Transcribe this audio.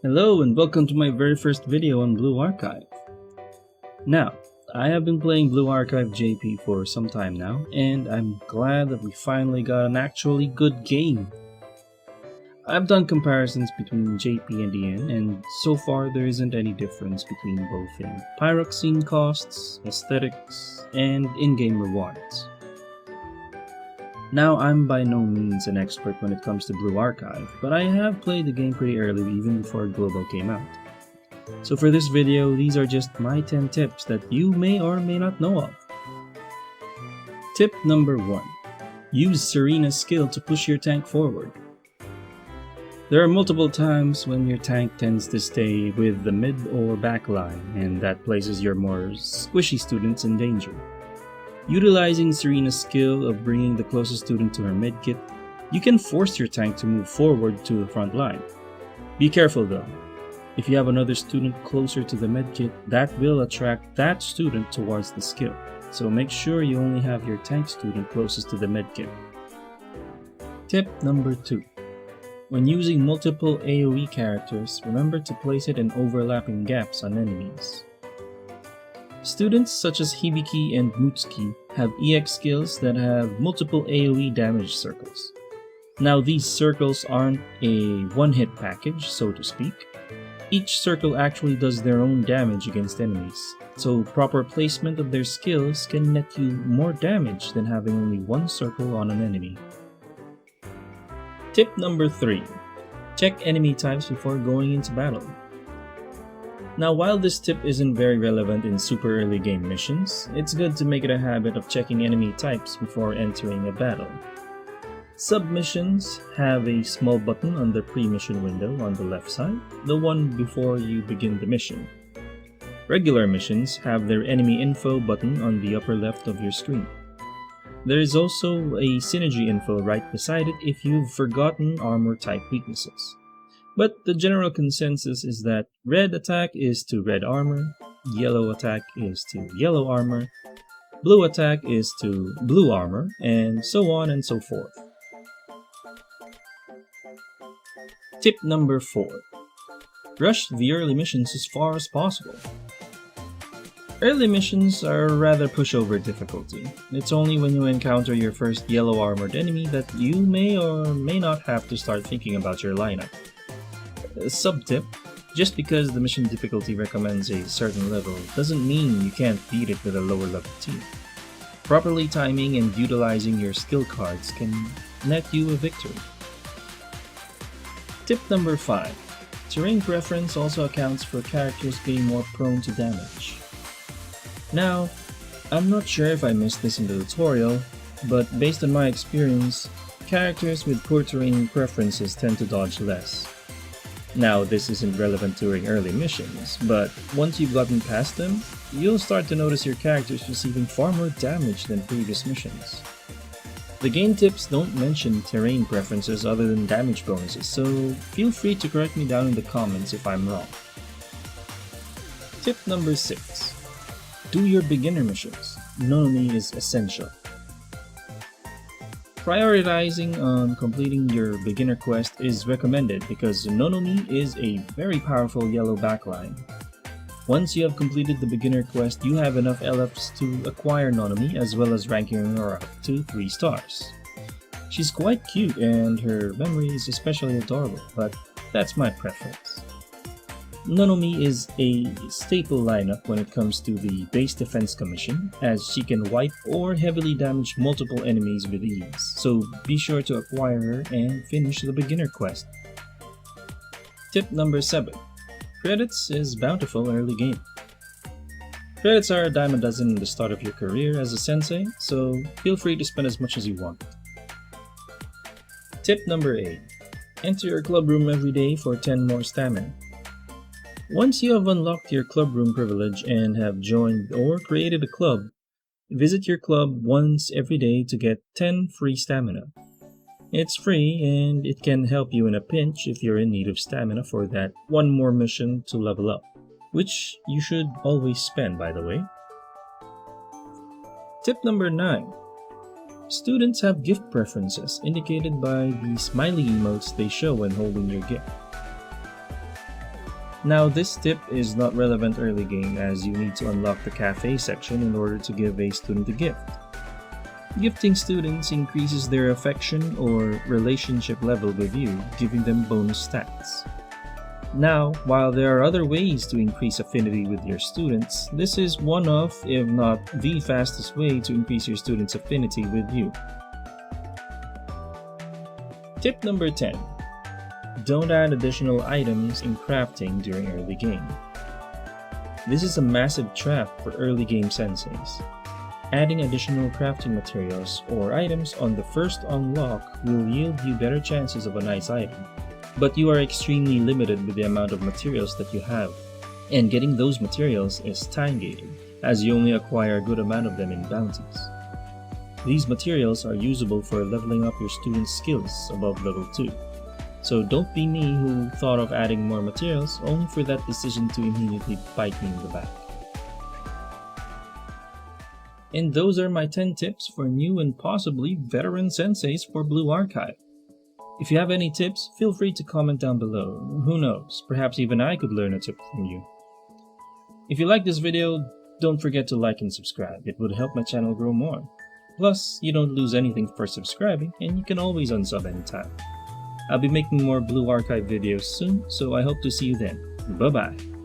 Hello and welcome to my very first video on Blue Archive. Now, I have been playing Blue Archive JP for some time now, and I'm glad that we finally got an actually good game. I've done comparisons between JP and EN, and so far there isn't any difference between both in pyroxene costs, aesthetics, and in-game rewards. Now, I'm by no means an expert when it comes to Blue Archive, but I have played the game pretty early even before Global came out. So for this video, these are just my 10 tips that you may or may not know of. Tip number 1. Use Serena's skill to push your tank forward. There are multiple times when your tank tends to stay with the mid or back line, and that places your more squishy students in danger. Utilizing Serena's skill of bringing the closest student to her medkit, you can force your tank to move forward to the front line. Be careful though. If you have another student closer to the medkit, that will attract that student towards the skill, so make sure you only have your tank student closest to the medkit. Tip number 2. When using multiple AoE characters, remember to place it in overlapping gaps on enemies. Students such as Hibiki and Mutsuki have EX skills that have multiple AoE damage circles. Now these circles aren't a one-hit package, so to speak. Each circle actually does their own damage against enemies, so proper placement of their skills can net you more damage than having only one circle on an enemy. Tip number 3. Check enemy types before going into battle. Now, while this tip isn't very relevant in super early game missions, it's good to make it a habit of checking enemy types before entering a battle. Submissions have a small button on the pre-mission window on the left side, the one before you begin the mission. Regular missions have their enemy info button on the upper left of your screen. There is also a synergy info right beside it if you've forgotten armor type weaknesses. But the general consensus is that red attack is to red armor, yellow attack is to yellow armor, blue attack is to blue armor, and so on and so forth. Tip number 4. Rush the early missions as far as possible. Early missions are rather pushover difficulty. It's only when you encounter your first yellow armored enemy that you may or may not have to start thinking about your lineup. Sub-tip, just because the mission difficulty recommends a certain level doesn't mean you can't beat it with a lower level team. Properly timing and utilizing your skill cards can net you a victory. Tip number 5. Terrain preference also accounts for characters being more prone to damage. Now, I'm not sure if I missed this in the tutorial, but based on my experience, characters with poor terrain preferences tend to dodge less. Now, this isn't relevant during early missions, but once you've gotten past them, you'll start to notice your characters receiving far more damage than previous missions. The game tips don't mention terrain preferences other than damage bonuses, so feel free to correct me down in the comments if I'm wrong. Tip number 6. Do your beginner missions. Nonomi is essential. Prioritizing on completing your beginner quest is recommended because Nonomi is a very powerful yellow backline. Once you have completed the beginner quest, you have enough LFs to acquire Nonomi as well as ranking her up to 3 stars. She's quite cute and her memory is especially adorable, but that's my preference. Nonomi is a staple lineup when it comes to the base defense commission, as she can wipe or heavily damage multiple enemies with ease, so be sure to acquire her and finish the beginner quest. Tip number 7. Credits is bountiful early game. Credits are a dime a dozen in the start of your career as a sensei, so feel free to spend as much as you want. Tip number 8. Enter your club room every day for 10 more stamina. Once you have unlocked your club room privilege and have joined or created a club, visit your club once every day to get 10 free stamina. It's free and it can help you in a pinch if you're in need of stamina for that one more mission to level up, which you should always spend, by the way. Tip number 9. Students have gift preferences indicated by the smiley emotes they show when holding your gift. Now this tip is not relevant early game as you need to unlock the cafe section in order to give a student a gift. Gifting students increases their affection or relationship level with you, giving them bonus stats. Now, while there are other ways to increase affinity with your students, this is one of, if not the fastest way to increase your students' affinity with you. Tip number 10. Don't add additional items in crafting during early game. This is a massive trap for early game senseis. Adding additional crafting materials or items on the first unlock will yield you better chances of a nice item, but you are extremely limited with the amount of materials that you have, and getting those materials is time-gated, as you only acquire a good amount of them in bounties. These materials are usable for leveling up your students' skills above level 2, so don't be me who thought of adding more materials only for that decision to immediately bite me in the back. And those are my 10 tips for new and possibly veteran senseis for Blue Archive. If you have any tips, feel free to comment down below. Who knows, perhaps even I could learn a tip from you. If you like this video, don't forget to like and subscribe. It would help my channel grow more. Plus, you don't lose anything for subscribing, and you can always unsub anytime. I'll be making more Blue Archive videos soon, so I hope to see you then. Bye bye!